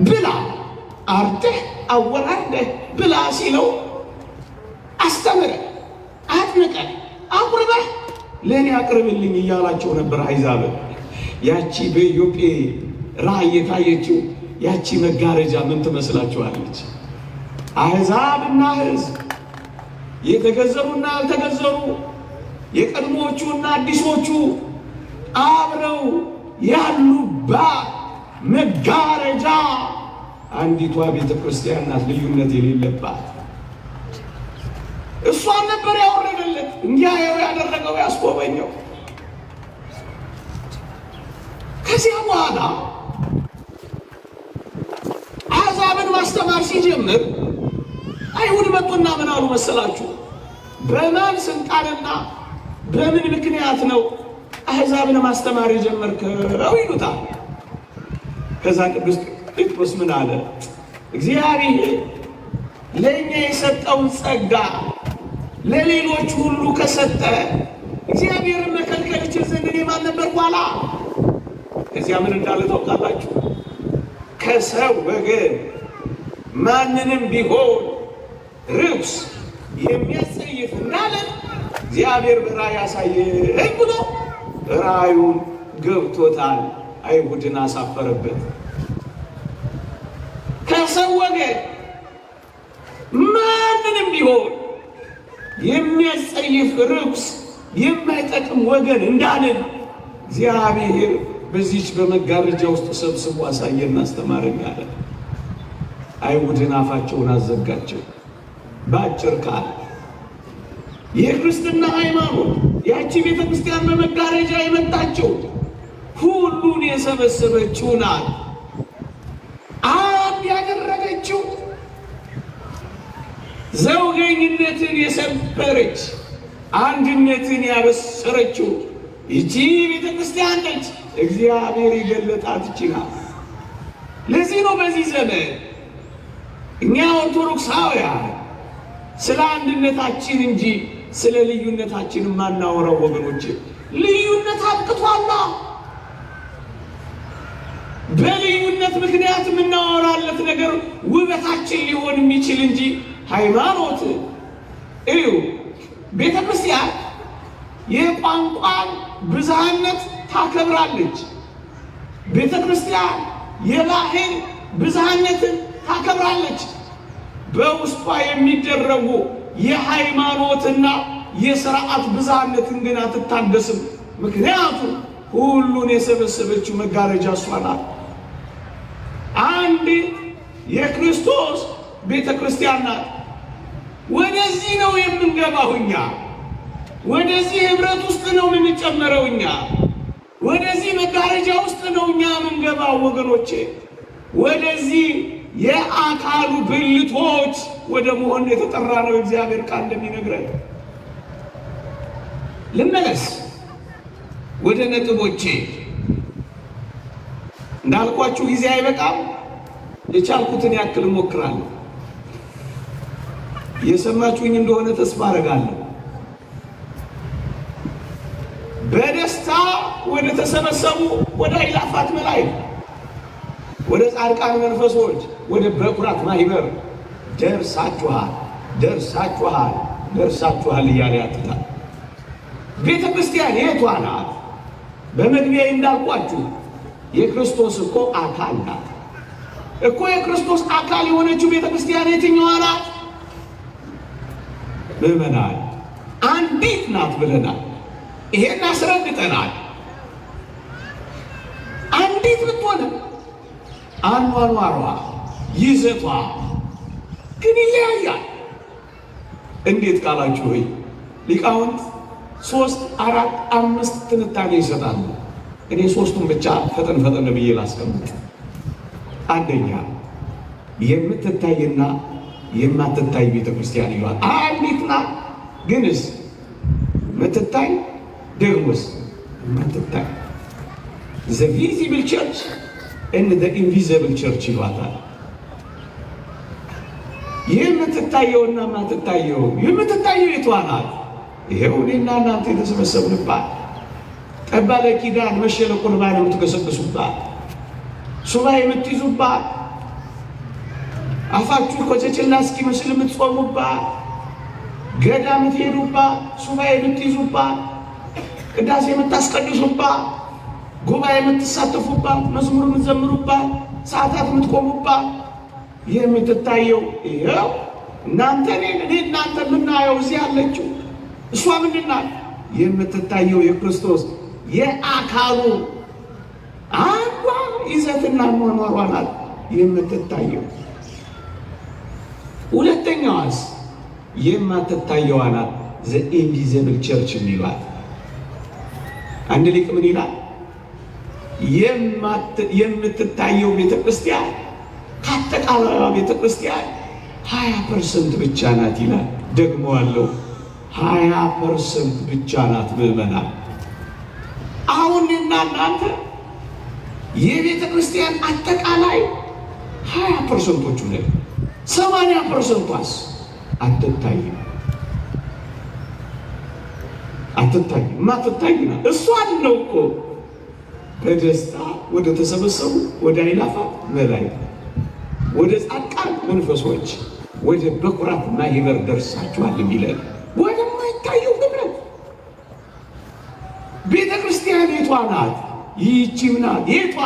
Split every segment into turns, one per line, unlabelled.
ብላ አርደህ አወራርደህ ብላ ሲለው አስተምረህ አጥምቀህ አቁርበህ ለእኔ አቅርብልኝ እያላቸው ነበር አሕዛብ። ያቺ በኢዮጴ ራእይ የታየችው ያቺ መጋረጃ ምን ትመስላችኋለች? አሕዛብና ሕዝብ፣ የተገዘሩና ያልተገዘሩ፣ የቀድሞዎቹና አዲሶቹ አብረው ያሉባት መጋረጃ አንዲቷ ቤተ ክርስቲያን ናት፣ ልዩነት የሌለባት። እሷን ነበር ያወረደለት፣ እንዲያየው ያደረገው፣ ያስጎበኘው። ከዚያ በኋላ አሕዛብን ማስተማር ሲጀምር አይሁድ መጡና ምን አሉ መሰላችሁ? በማን ስልጣንና በምን ምክንያት ነው አሕዛብን ማስተማር የጀመርከው ይሉታል። ከዛ ቅዱስ ጴጥሮስ ምን አለ? እግዚአብሔር ለእኛ የሰጠውን ጸጋ ለሌሎች ሁሉ ከሰጠ እግዚአብሔርን መከልከል ይችል ዘንድ እኔ ማን ነበርኩ አለ። ከዚያ ምን እንዳለ ታውቃላችሁ? ከሰው ወገን ማንንም ቢሆን ርኩስ የሚያስጸይፍ እንዳለ እግዚአብሔር በራእይ ያሳየኝ ብሎ ራእዩን ገብቶታል። አይሁድን አሳፈረበት። ከሰው ወገን ማንንም ቢሆን የሚያስጸይፍ ርኩስ የማይጠቅም ወገን እንዳለን እግዚአብሔር በዚች በመጋረጃ ውስጥ ሰብስቦ አሳየና አስተማረኝ አለ። አይሁድን አፋቸውን አዘጋቸው። በአጭር ቃል የክርስትና ሃይማኖት ያቺ ቤተ ክርስቲያን በመጋረጃ የመጣችው ሁሉን የሰበሰበችው ናት። አንድ ያደረገችው ዘውገኝነትን የሰበረች አንድነትን ያበሰረችው ይቺ ቤተ ክርስቲያን ነች። እግዚአብሔር የገለጣት ይችላል። ለዚህ ነው በዚህ ዘመን እኛ ኦርቶዶክሳውያን ስለ አንድነታችን እንጂ ስለ ልዩነታችን የማናወራው ወገኖች። ልዩነት አብቅቷላ። በልዩነት ምክንያት የምናወራለት ነገር ውበታችን ሊሆን የሚችል እንጂ ሃይማኖት እዩ። ቤተ ክርስቲያን የቋንቋን ብዝሃነት ታከብራለች። ቤተ ክርስቲያን የባህል ብዝሃነትን ታከብራለች። በውስጧ የሚደረጉ የሃይማኖትና የሥርዓት ብዝሃነትን ግን አትታገስም። ምክንያቱም ሁሉን የሰበሰበችው መጋረጃ እሷ ናት። አንድ የክርስቶስ ቤተ ክርስቲያን ናት። ወደዚህ ነው የምንገባው እኛ። ወደዚህ ህብረት ውስጥ ነው የምንጨመረው እኛ። ወደዚህ መጋረጃ ውስጥ ነው እኛ የምንገባው ወገኖቼ። ወደዚህ የአካሉ ብልቶች ወደ መሆን የተጠራ ነው እግዚአብሔር ቃል እንደሚነግረን። ልመለስ ወደ ነጥቦቼ። እንዳልኳችሁ ጊዜ አይበቃም። የቻልኩትን ያክል እሞክራለሁ። የሰማችሁኝ እንደሆነ ተስፋ አደርጋለሁ። በደስታ ወደ ተሰበሰቡ ወደ አእላፋት መላእክት፣ ወደ ጻድቃን መንፈሶች፣ ወደ በኩራት ማህበር ደርሳችኋል፣ ደርሳችኋል፣ ደርሳችኋል እያለ ያትታል። ቤተ ክርስቲያን የቷ ናት? በመግቢያ እንዳልኳችሁ የክርስቶስ እኮ አካል ናት እኮ። የክርስቶስ አካል የሆነችው ቤተ ክርስቲያን የትኛዋ ናት? ምዕመናን አንዲት ናት ብለናል። ይሄን አስረድተናል። አንዲት ብትሆንም አኗኗሯ ይዘቷ ግን ይለያያል። እንዴት ካላችሁ ሆይ ሊቃውንት 3፣ 4፣ 5 ትንታኔ ይሰጣሉ። እኔ 3ቱን ብቻ ፈጠን ፈጠን ብዬ ላስቀምጥ። አንደኛ የምትታይና የማትታይ ቤተክርስቲያን ይሏል። አንዲት ናት ግንስ የምትታይ ደግሞስ የማትታይ the visible church and the invisible church ይሏታል። የምትታየውና የማትታየው የምትታየው የቷ ናት? ይሄው እኔና እናንተ የተሰበሰብንባት ጠባለ ኪዳን መሸለ ቁርባን የምትገሰግሱባት ሱባኤ የምትይዙባት አፋችሁ ኮቸችና እስኪመስል የምትጾሙባት፣ ገዳም የምትሄዱባት፣ ሱባኤ የምትይዙባት፣ ቅዳሴ የምታስቀድሱባት፣ ጉባኤ የምትሳተፉባት፣ መዝሙር የምትዘምሩባት፣ ሰዓታት የምትቆሙባት የምትታየው ይኸው እናንተ እናንተ የምናየው እዚህ ያለችው እሷ ምንድን ናት? የምትታየው የክርስቶስ የአካሉ አንዷ ይዘትና ኗኗሯ ናት የምትታየው። ሁለተኛዋስ የማትታየዋ ናት ዘ ኢንቪዚብል ቸርች የሚሏት። አንድ ሊቅ ምን ይላል? የምትታየው ቤተክርስቲያን ከአጠቃላይዋ ቤተክርስቲያን 20% ብቻ ናት ይላል። ደግሞ አለው 20% ብቻ ናት ምዕመናን። አሁን እናንተ የቤተክርስቲያን አጠቃላይ 20%ዎቹ ነን። 80%ቷስ አትታይም። ማትታይና እሷን ነው እኮ በደስታ ወደ ተሰበሰቡ ወደ አእላፋት መላእክት ወደ ጻድቃን መንፈሶች ወደ በኩራት ማህበር ደርሳችኋል የሚለን ወደማይታየው ግብረት ቤተ ክርስቲያን የቷ ናት? ይህቺም ናት። የቷ?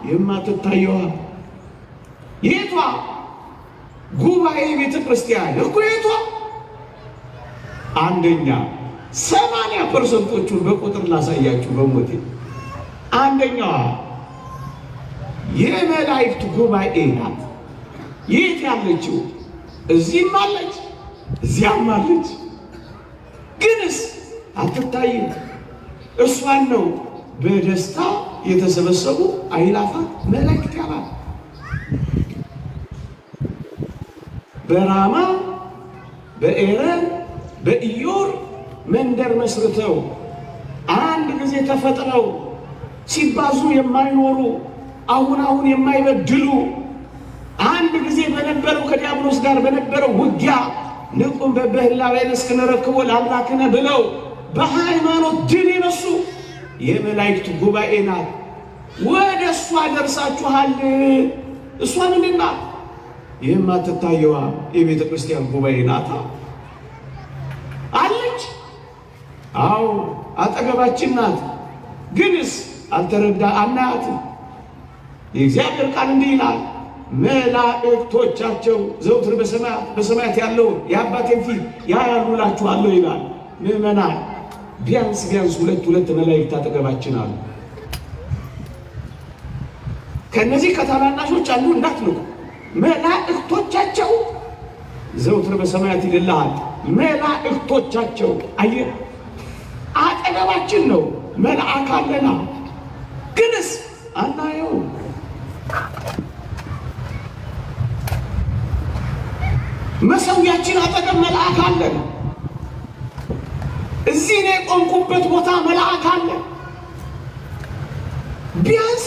የማትታየዋ። የቷ? ጉባኤ ቤተ ክርስቲያን እኮ የቷ? አንደኛ 80%ዎቹን በቁጥር ላሳያችሁ በሞቴ። አንደኛዋ የመላእክት ጉባኤ ናት። የት ያለችው? እዚህም አለች እዚያም አለች፣ ግንስ አትታይም። እሷን ነው በደስታ የተሰበሰቡ አእላፋት መላእክት ያላል። በራማ በኤረር በኢዮር መንደር መስርተው አንድ ጊዜ ተፈጥረው ሲባዙ የማይኖሩ አሁን የማይበድሉ አንድ ጊዜ በነበረው ከዲያብሎስ ጋር በነበረው ውጊያ ንቁም በበህላዌን እስክንረክቦ ለአምላክነ ብለው በሃይማኖት ድል የነሱ የመላእክት ጉባኤ ናት። ወደ እሷ ደርሳችኋል። እሷ ምንድን ናት? የማትታየዋ የቤተ ክርስቲያን ጉባኤ ናት። አለች። አዎ አጠገባችን ናት። ግንስ አልተረዳ አናያትም። የእግዚአብሔር ቃል እንዲህ ይላል፣ መላእክቶቻቸው ዘውትር በሰማያት ያለውን የአባቴን ፊት ያያሉ እላችኋለሁ ይላል። ምዕመናን ቢያንስ ሁለት መላእክት አጠገባችን አሉ። ከነዚህ ከታናናሾች አንዱ እንዳትንቁ። መላእክቶቻቸው ዘውትር በሰማያት ይልልሃል። መላእክቶቻቸው አየህ፣ አጠገባችን ነው። መልአክ አለና ግንስ አናየው። መሰዊያችን አጠገብ መልአክ አለን። እዚህ ነው የቆምኩበት ቦታ መልአክ አለ። ቢያንስ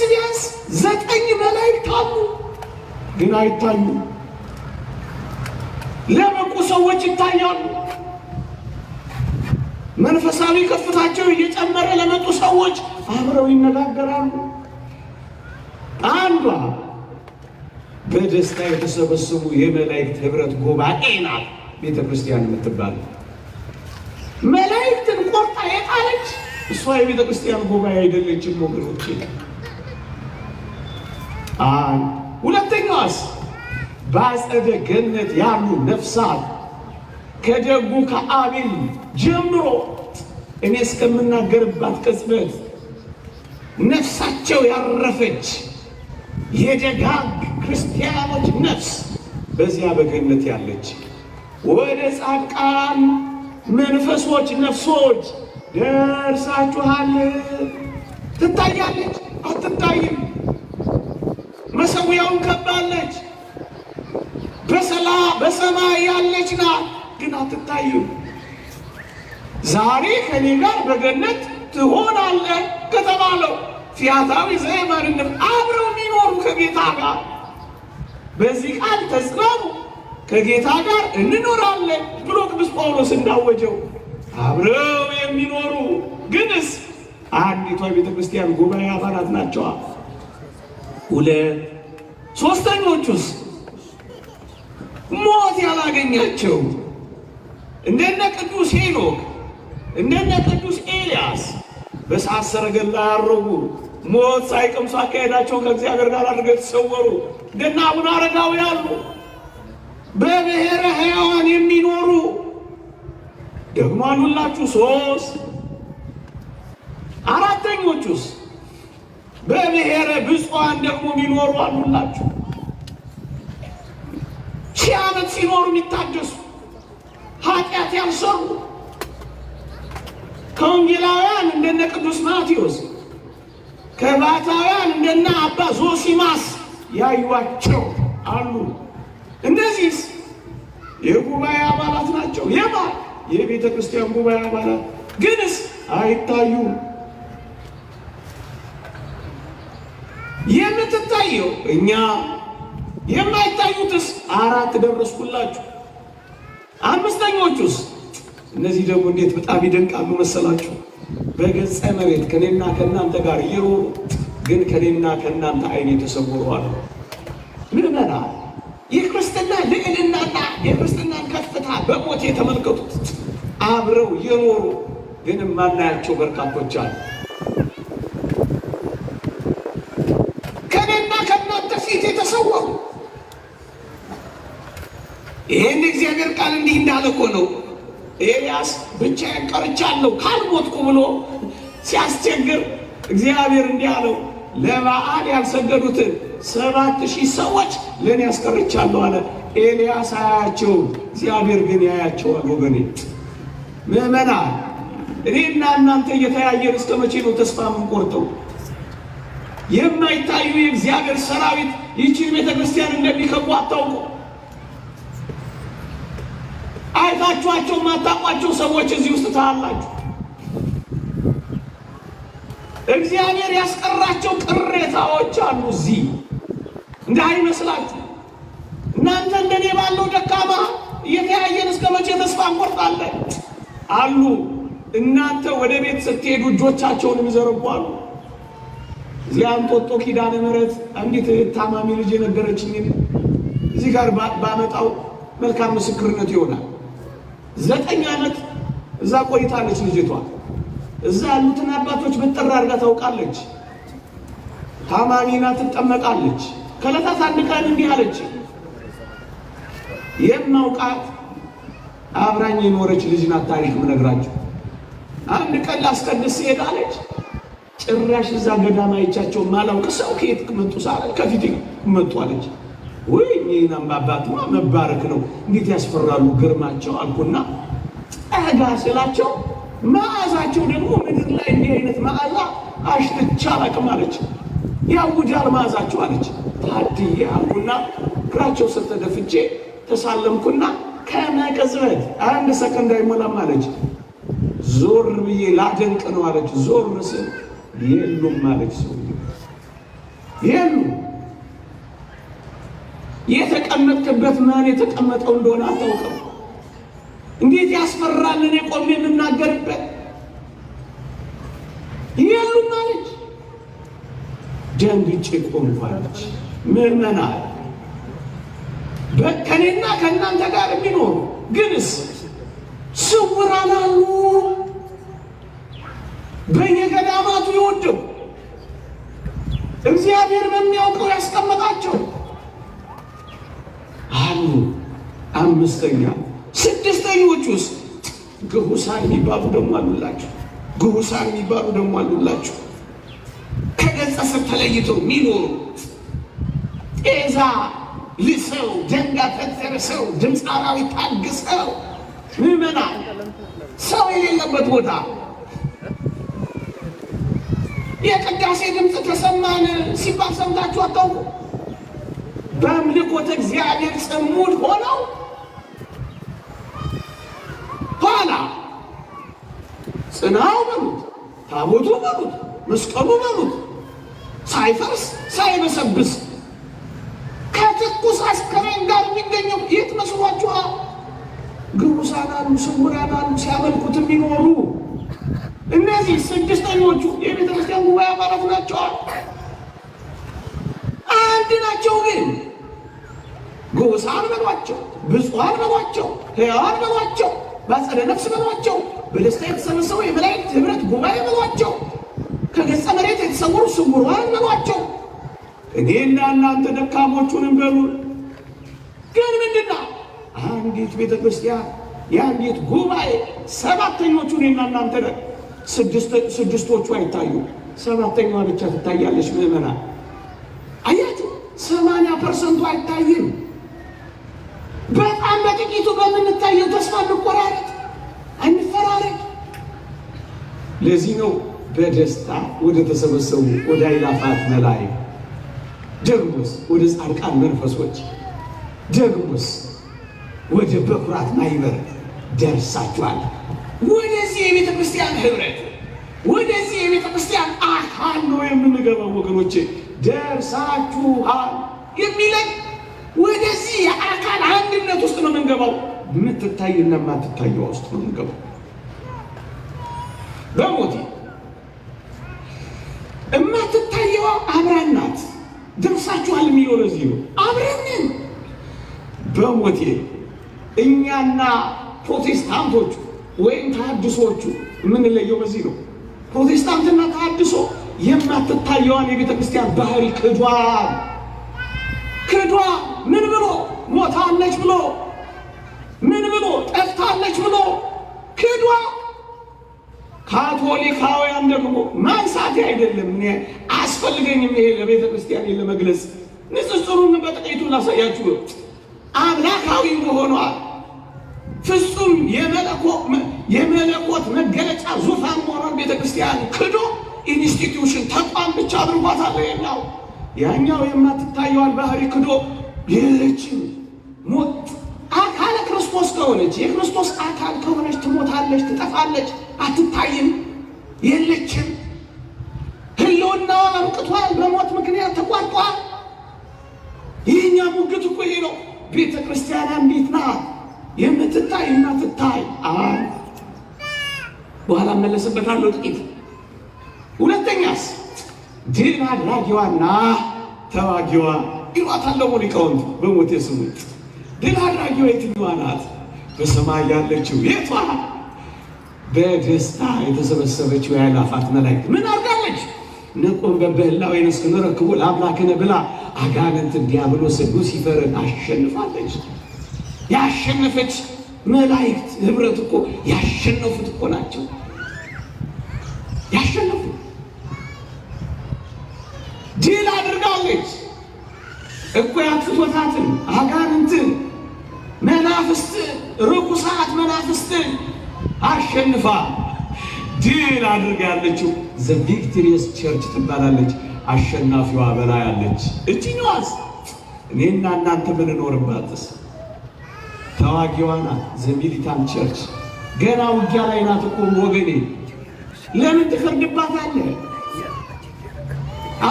9 መላእክት አሉ፣ ግን አይታዩም። ለበቁ ሰዎች ይታያሉ። መንፈሳዊ ከፍታቸው እየጨመረ ለመጡ ሰዎች አብረው ይነጋገራሉ። አንዷ በደስታ የተሰበሰቡ የመላእክት ህብረት ጉባኤ ናት ቤተ ክርስቲያን የምትባል። መላእክትን ቆርጣ የጣለች እሷ የቤተ ክርስቲያን ጉባኤ አይደለችም ወገኖቼ። ሁለተኛዋስ በአጸደ ገነት ያሉ ነፍሳት ከደጉ ከአቤል ጀምሮ እኔ እስከምናገርባት ቅጽበት ነፍሳቸው ያረፈች የደጋግ ክርስቲያኖች ነፍስ በዚያ በገነት ያለች ወደ ጻድቃን መንፈሶች ነፍሶች ደርሳችኋል። ትታያለች? አትታይም። መሰዊያውን ከባለች። በሰማይ ያለች ናት፣ ግን አትታይም። ዛሬ ከኔ ጋር በገነት ትሆናለህ ከተባለው ፊያታዊ ዘየማንነት አብረው የሚኖሩ ከጌታ ጋር በዚህ ቃል ተጽናኑ፣ ከጌታ ጋር እንኖራለን ብሎ ቅዱስ ጳውሎስ እንዳወጀው አብረው የሚኖሩ ግንስ አንዲቷ ቤተ ክርስቲያን ጉባኤ አባላት ናቸዋ። ሶስተኞቹስ ሞት ያላገኛቸው እንደነ ቅዱስ ሄኖክ እንደነ ቅዱስ ኤልያስ በእሳት ሰረገላ ያረጉ ሞት ሳይቀምሱ አካሄዳቸውን ከእግዚአብሔር ጋር አድርገው የተሰወሩ እንደነ አቡነ አረጋዊ ያሉ በብሔረ ሕያዋን የሚኖሩ ደግሞ አሉላችሁ 3 አራተኞቹስ በብሔረ ብፁዓን ደግሞ የሚኖሩ አሉላችሁ 1000 ዓመት ሲኖሩ የሚታደሱ ኃጢአት ያልሰሩ ከወንጌላውያን እንደነ ቅዱስ ማቴዎስ ከባሕታውያን እንደነ አባ ዞሲማስ ያዩዋቸው አሉ። እነዚህስ የጉባኤ አባላት ናቸው። የቤተ ክርስቲያን ጉባኤ አባላት ግንስ አይታዩም። የምትታየው እኛ የማይታዩትስ 4 ደረስኩላችሁ። 5ኞቹስ እነዚህ ደግሞ እንዴት በጣም ይደንቃሉ መሰላችሁ። በገጸ መሬት ከኔና ከእናንተ ጋር እየኖሩ ግን ከኔና ከእናንተ ዓይን የተሰወሩ አሉ። ምዕመናን የክርስትና ልዕልናና የክርስትናን ከፍታ በሞት የተመለከቱት አብረው የኖሩ ግን ማናያቸው በርካቶች አሉ። ከኔና ከእናንተ ፊት የተሰወሩ። ይህን እግዚአብሔር ቃል እንዲህ እንዳለ እኮ ነው። ኤልያስ ብቻዬን ቀርቻለሁ ካልሞትኩ ብሎ ሲያስቸግር እግዚአብሔር እንዲህ አለው፣ ለበዓል ያልሰገዱትን 7000 ሰዎች ለእኔ ያስቀርቻለሁ አለ። ኤልያስ አያቸውም፣ እግዚአብሔር ግን ያያቸዋል። ወገኔ ምዕመናን፣ እኔና እናንተ እየተያየን እስከ መቼ ነው ተስፋ የምንቆርጠው? የማይታዩ የእግዚአብሔር ሰራዊት ይህችን ቤተክርስቲያን እንደሚከቡ አታውቁ? አይታችኋቸው ማታውቋቸው ሰዎች እዚህ ውስጥ ታያላችሁ። እግዚአብሔር ያስቀራቸው ቅሬታዎች አሉ እዚህ እንዳይመስላችሁ። እናንተ እንደኔ ባለው ደካማ እየተያየን እስከ መቼ ተስፋ እንቆርጣለን አሉ። እናንተ ወደ ቤት ስትሄዱ እጆቻቸውን የሚዘረጉ አሉ። እዚህ አንጦጦ ኪዳነ ምሕረት አንዲት ታማሚ ልጅ የነገረችኝን እዚህ ጋር ባመጣው መልካም ምስክርነት ይሆናል። 9 ዓመት እዛ ቆይታለች ልጅቷ። እዛ ያሉትን አባቶች በጥራ አድርጋ ታውቃለች። ታማሚና ትጠመቃለች። ከዕለታት አንድ ቀን እንዲህ አለች፣ የማውቃት አብራኝ የኖረች ልጅ ናት። ታሪክ ምነግራችሁ። አንድ ቀን ላስቀድስ ሄዳለች። ጭራሽ እዛ ገዳማ አይቻቸው ማላውቅ ሰው ከየት መጡ ሳለ ከፊት መጡ አለች። ወይ እኔና አባትማ መባረክ ነው፣ እንዴት ያስፈራሉ ግርማቸው አልኩና ጠጋ ስላቸው መዓዛቸው ደግሞ ምድር ላይ እንዲህ አይነት መዓዛ አሽትቻ አላውቅም አለች። ያውጃል መዓዛቸው አለች። ታድዬ አልኩና እግራቸው ስር ተደፍቼ ተሳለምኩና ከመቅጽበት 1 ሰከንድ አይሞላም አለች። ዞር ብዬ ላደንቅ ነው አለች። ዞር ስል የሉም አለች። ሰው የሉም። የተቀመጥክበት ማን የተቀመጠው እንደሆነ አታውቅም። እንዴት ያስፈራል! እኔ ቆሜ የምናገርበት የሉም አለች። ደንግጬ ቆምኩ አለች። ምዕመናን ከእኔና ከእናንተ ጋር የሚኖሩ ግንስ ስውራን አሉ። በየገዳማቱ ይወደው እግዚአብሔር በሚያውቀው ያስቀመጣቸው አሉ። 5ኛ 6ኞች ውስጥ ግሁሳን የሚባሉ ደግሞ አሉላችሁ። ግሁሳን የሚባሉ ደግሞ አሉላችሁ። ከገጸ ስር ተለይተው የሚኖሩ ጤዛ ልሰው ደንጋተት ደርሰው ድምፅ አራዊት ታግሰው ምዕመናን ሰው የሌለበት ቦታ የቅዳሴ ድምፅ ተሰማን ሲባል ሰምታችሁ አታውቁ? በአምልኮተ እግዚአብሔር ጽሙድ ሆነው ኋላ ጽናው በሉት፣ ታቦቱ በሉት፣ መስቀሉ በሉት ሳይፈርስ ሳይበሰብስ ከትኩስ አስከሬን ጋር የሚገኘው የት መስሏችኋል? ግሩሳን አሉ፣ ስውራን አሉ፣ ሲያመልኩት የሚኖሩ እነዚህ 6ኞቹ የቤተ ክርስቲያን ጉባኤ አባላት ናቸው። አንድ ናቸው፣ ግን ጎሳን በሏቸው፣ ብፁዓን በሏቸው፣ ሕያዋን በሏቸው፣ በአጸደ ነፍስ በሏቸው፣ በደስታ የተሰበሰቡ የመላእክት ኅብረት ጉባኤ በሏቸው፣ ከገጸ መሬት የተሰወሩ ስውራን በሏቸው፣ እኔና እናንተ ደካሞቹንም በሉን። ግን ምንድን ነው አንዲት ቤተ ክርስቲያን የአንዲት ጉባኤ ሰባተኞቹ እኔና እናንተ ነን። ስድስቶቹ አይታዩ፣ ሰባተኛዋ ብቻ ትታያለች። ምዕመናን አያችሁ፣ 80% አይታይም። በጣም በጥቂቱ በምንታየው ተስፋ እንቆራረጥ፣ አንፈራረቅ። ለዚህ ነው በደስታ ወደ ተሰበሰቡ ወደ አእላፋት መላእክት፣ ደግሞስ ወደ ጻድቃን መንፈሶች፣ ደግሞስ ወደ በኩራት ማይበር ደርሳችኋል። ወደዚህ የቤተ ክርስቲያን ኅብረት፣ ወደዚህ የቤተ ክርስቲያን አካል ነው የምንገባው ወገኖቼ። ደርሳችኋል የሚለን ወደዚህ የአካል አንድነት ውስጥ ነው የምንገባው። የምትታይና የማትታየው ውስጥ ነው የምንገባው። በሞቴ የማትታየዋ አብራን ናት። ደርሳችኋል የሚለው ለዚህ ነው። አብረንን በሞቴ እኛና ፕሮቴስታንቶቹ ወይም ተሐድሶቹ የምንለየው በዚህ ነው። ፕሮቴስታንትና ተሐድሶ የማትታየዋን የቤተ ክርስቲያን ባህሪ ክዷል። ምን ብሎ ሞታለች ብሎ፣ ምን ብሎ ጠፍታለች ብሎ ክዷል። ካቶሊካውያን ደግሞ ማንሳቴ አይደለም፣ እኔ አስፈልገኝም ይሄ ለቤተ ክርስቲያን ለመግለጽ። ንጽጽሩን በጥቂቱ ላሳያችሁ። አምላካዊ መሆኗ ፍጹም የመለኮት መገለጫ ዙፋን መሆኗን ቤተ ክርስቲያን ክዶ ኢንስቲትዩሽን ተቋም ብቻ አድርጓታል። ያኛው የማትታየዋን ባህሪ ክዶ የለችም። ሞት አካለ ክርስቶስ ከሆነች የክርስቶስ አካል ከሆነች ትሞታለች፣ ትጠፋለች፣ አትታይም፣ የለችም። ህልውናዋ አብቅቷል፣ በሞት ምክንያት ተቋርጧል። ይህኛ ሙግት እኮ ይሄ ነው። ቤተ ክርስቲያን እንዴት ናት? የምትታይ የማትታይ በኋላ መለስበታለሁ ጥቂት። ሁለተኛስ ድል አድራጊዋና ተዋጊዋ ይሏታል ሊቃውንት በሞቴ ስሙ። ድል አድራጊዋ የትኛዋ ናት? በሰማይ ያለችው የቷ? በደስታ የተሰበሰበችው የአእላፋት መላእክት ምን አድርጋለች? ንቁም በበህላው የነስክን ረክቦ ለአምላክነ ብላ አጋንንትን ዲያብሎስን ሉሲፈርን አሸንፋለች። ያሸነፈች መላእክት ኅብረት እኮ ያሸነፉት እኮ ናቸው። ያሸነፉ ድል አድርጋለች እኮ ያጥፍቶታትን አጋንንትን፣ መናፍስትን፣ ርኩሳት መናፍስትን አሸንፋ ድል አድርጋ ያለችው ዘ ቪክቶሪየስ ቸርች ትባላለች። አሸናፊዋ በላይ አለች። እቺኛዋስ እኔና እናንተ ምንኖርባትስ ተዋጊዋ ናት። ዘ ሚሊታንት ቸርች ገና ውጊያ ላይ ናት እኮ ወገኔ። ለምን ትፈርድባታለህ?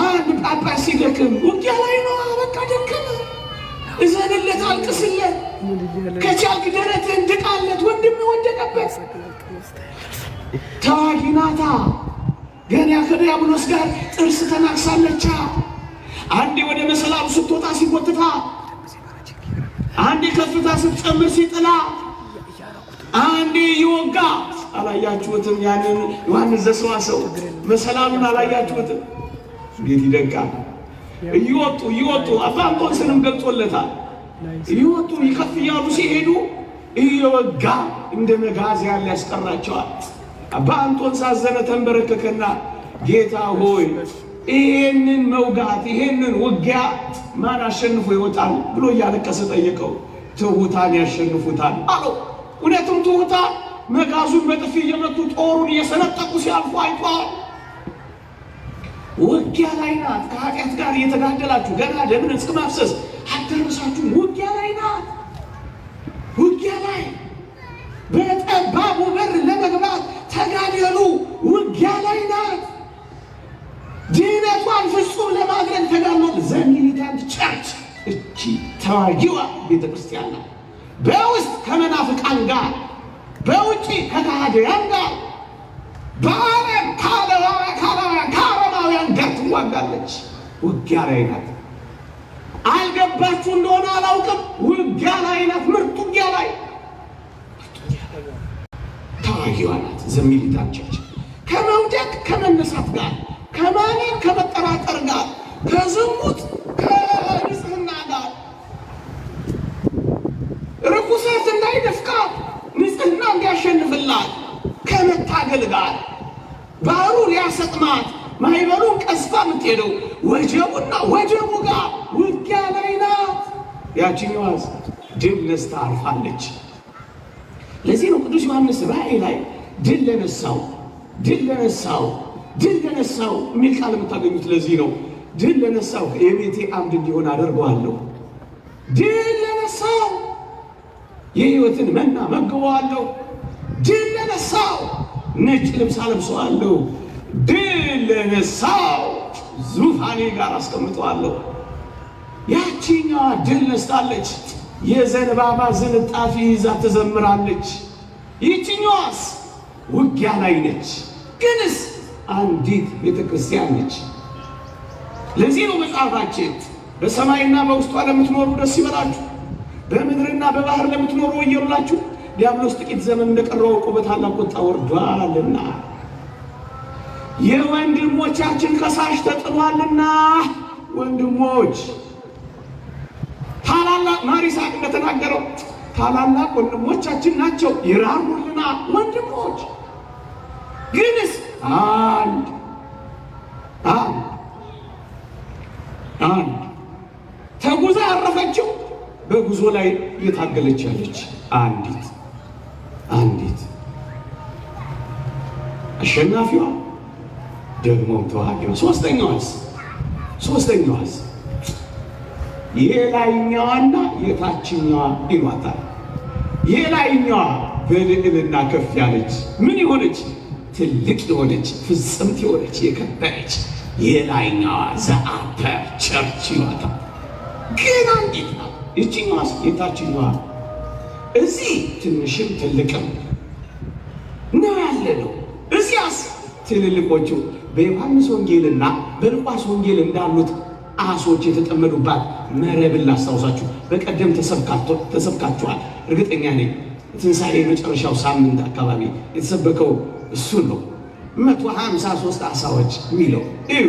አንድ ጳጳስ ሲደክም ውጊያ ላይ ነው። በቃ ደከመ፣ እዘንለት፣ አልቅስለት፣ ከቻልክ ደረትህን ድቃለት። ወንድም ወደቀበት። ተዋጊ ናታ። ገና ከዲያብሎስ ጋር ጥርስ ተናክሳለቻ። አንዴ ወደ መሰላሉ ስትወጣ ሲጎትታ፣ አንዴ ከፍታ ስትጨምር ሲጥላ፣ አንዴ ይወጋ። አላያችሁትም? ያንን ዮሐንስ ዘሰዋሰው መሰላሉን አላያችሁትም? እንዴት ይደንቃል! እየወጡ አባ አንጦንስንም ገልጾለታል። እየወጡ ይከፍ እያሉ ሲሄዱ እየወጋ እንደ መጋዝ ያለ ያስቀራቸዋል። አባ አንጦንስ አዘነ፣ ተንበረከከና ጌታ ሆይ ይሄንን መውጋት ይሄንን ውጊያ ማን አሸንፎ ይወጣል ብሎ እያለቀሰ ጠየቀው። ትሑታን ያሸንፉታል አለው። እውነትም ትሑታን መጋዙን በጥፊ እየመቱ ጦሩን እየሰነጠቁ ሲያልፉ አይቷል። ውጊያ ላይ ናት። ከኃጢአት ጋር እየተጋደላችሁ ገና ደምን እስከ ማፍሰስ አደረሳችሁ። ውጊያ ላይ ናት። ውጊያ ላይ በጠባቡ በር ለመግባት ተጋደሉ። ውጊያ ላይ ናት። ድነቷን ፍጹም ለማድረግ ተጋድሏል። ዘ ሚሊታንት ቸርች እቺ ተዋጊዋ ቤተ ክርስቲያን ናት። በውስጥ ከመናፍቃን ጋር፣ በውጪ ከካህዲያን ጋር፣ በዓለም ከአረማውያን ጋር ትዋጋለች። ውጊያ ላይ ናት። አልገባችሁ እንደሆነ አታውቅም። ውጊያ ላይ ናት። ምርጡ ውጊያ ላይ ተዋጊዋ ናት። ዘሚሊታን ቸርች ከመውደቅ ከመነሳት ጋር፣ ከማመን ከመጠራጠር ጋር፣ ከዝሙት ከንጽህና ጋር፣ ርኩሰት እንዳይደፍቃት ንጽህና እንዲያሸንፍላት ከመታገል ጋር፣ ባህሩ ሊያሰጥማት ማይበሉን ቀስታ የምትሄደው ወጀቡና ወጀቡ ጋር ውጊያ ላይ ናት። ያችኛዋስ ድል ነስታ አልፋለች። ለዚህ ነው ቅዱስ ዮሐንስ ራእይ ላይ ድል ለነሳው የሚል ቃል የምታገኙት። ለዚህ ነው ድል ለነሳው የቤቴ አምድ እንዲሆን አደርገዋለሁ። ድል ለነሳው የሕይወትን መና መግበዋለሁ። ድል ለነሳው ነጭ ልብስ አለብሰዋለሁ። ድል ለነሳው ዙፋኔ ጋር አስቀምጠዋለሁ። ያቺኛዋ ድል ነስታለች። የዘንባባ ዝንጣፊ ይዛ ትዘምራለች። ይቺኛዋስ ውጊያ ላይ ነች፣ ግንስ አንዲት ቤተ ክርስቲያን ነች። ለዚህ ነው መጽሐፋችን በሰማይና በውስጧ ለምትኖሩ ደስ ይበላችሁ፣ በምድርና በባህር ለምትኖሩ ወዮላችሁ፣ ዲያብሎስ ጥቂት ዘመን እንደቀረው አውቆ በታላቅ ቁጣ ወርዷልና የወንድሞቻችን ከሳሽ ተጥሏልና። ወንድሞች ታላላቅ ማሪሳቅ እንደተናገረው ታላላቅ ወንድሞቻችን ናቸው ይራሩልና። ወንድሞች ግንስ አንድ ተጉዛ ያረፈችው በጉዞ ላይ እየታገለች ያለች አንዲት አሸናፊዋ ደግሞ ተዋጊዋ። ሶስተኛዋስ የላይኛዋና የታችኛዋ ይሏታል። የላይኛዋ በልዕልና ከፍ ያለች ምን የሆነች ትልቅ የሆነች ፍጽምት የሆነች የከበረች የላይኛዋ ዘአፐር ቸርች ይሏታል። ግን አንዲት ናት። ይችኛዋስ የታችኛዋ እዚህ ትንሽም ትልቅም ነው ያለ ነው። እዚያስ ትልልቆቹ በዮሐንስ ወንጌልና በሉቃስ ወንጌል እንዳሉት አሶች የተጠመዱባት መረብን ላስታውሳችሁ። በቀደም ተሰብካችኋል። እርግጠኛ ነኝ ትንሣኤ የመጨረሻው ሳምንት አካባቢ የተሰበከው እሱን ነው። 153 አሳዎች የሚለው እዩ።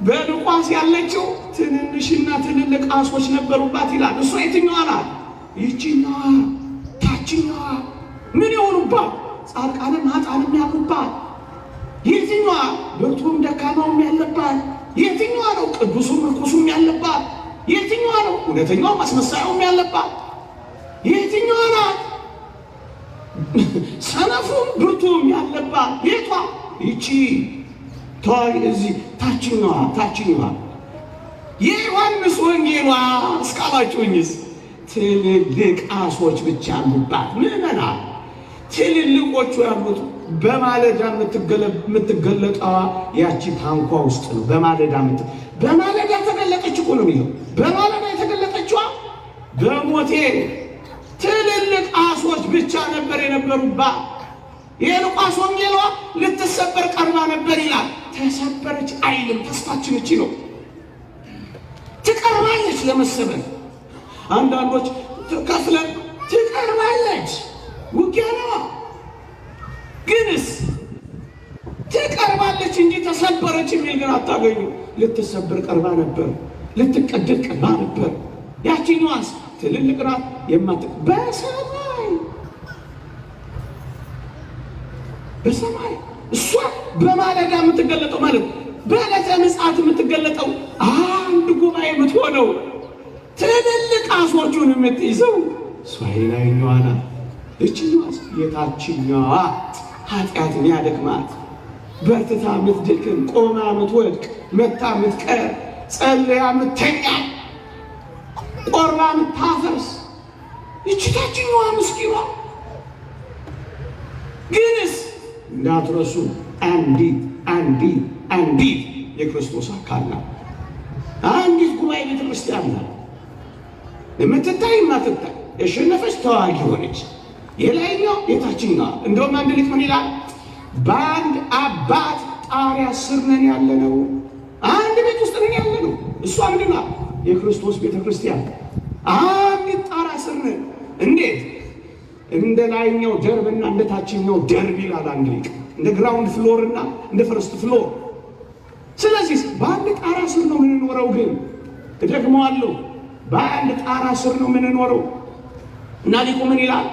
በሉቃስ ያለችው ትንንሽና ትልልቅ አሶች ነበሩባት ይላል። እሷ የትኛዋ ናት? ይችኛዋ ታችኛዋ ምን የሆኑባት? ጻድቃንም ኃጥአንም ያሉባት። የትኛዋ? ብርቱም ደካማውም ያለባት። የትኛዋ ነው? ቅዱሱም ርኩሱም ያለባት። የትኛዋ ነው? እውነተኛው አስመሳዩም ያለባት። የትኛዋ ናት? ሰነፉም ብርቱም ያለባት። የቷ? ይቺ እዚህ ታችኛዋ የዮሐንስ ወንጌሏ እስካላችሁኝስ ትልልቅ አሶች ብቻ ያሉባት ምዕመናን። ትልልቆቹ ያሉት በማለዳ የምትገለጠዋ ያቺ ታንኳ ውስጥ ነው። በማለዳ ተገለጠች እኮ ነው የሚለው። በማለዳ የተገለጠችዋ በሞቴ ትልልቅ አሶች ብቻ ነበር የነበሩባት። የሉቃስ ወንጌሏ ልትሰበር ቀርባ ነበር ይላል። ተሰበረች አይልም። ተስፋችን እቺ ነው። ትቀርባለች ለመሰበር። አንዳንዶች ከፍለን ትቀርባለች ውጊያ ነው። ግንስ ትቀርባለች እንጂ ተሰበረች የሚል ግን አታገኙ። ልትሰበር ቀርባ ነበር፣ ልትቀደድ ቀርባ ነበር። ያቺኛዋስ ትልልቅ ናት። በሰማይ እሷ በማለዳ የምትገለጠው ማለት በዕለተ ምጽአት የምትገለጠው አንድ ጉባኤ የምትሆነው ትልልቅ አሶቹን የምትይዘው እሷ የላይኛዋ ናት። እችኛዋስ የታችኛዋ ኃጢአትን ያደክማት፣ በርትታ የምትደክም፣ ቆማ የምትወድቅ፣ መታ የምትቀር፣ ጸልያ የምትተኛ፣ ቆርባ የምታፈርስ ይቺ ታችኛዋ ምስኪኗ። ግንስ እንዳትረሱ አንዲት የክርስቶስ አካል ናት። አንዲት ጉባኤ ቤተ ክርስቲያን ናት። የምትታይ የማትታይ የሸነፈች ተዋጊ ሆነች። የላይኛው የታችኛው። እንደውም አንድ ሊቅ ምን ይላል? በአንድ አባት ጣሪያ ስር ነን ያለ ነው። አንድ ቤት ውስጥ ነን ያለ ነው። እሷ ምንድን ናት? የክርስቶስ ቤተ ክርስቲያን። አንዲት ጣራ ስር ነን። እንዴት? እንደ ላይኛው ደርብና እንደ ታችኛው ደርብ ይላል አንድ ሊቅ። እንደ ግራውንድ ፍሎር እና እንደ ፈርስት ፍሎር። ስለዚህ በአንድ ጣራ ስር ነው የምንኖረው። ግን እደግመዋለሁ፣ በአንድ ጣራ ስር ነው የምንኖረው። እና ሊቁ ምን ይላል?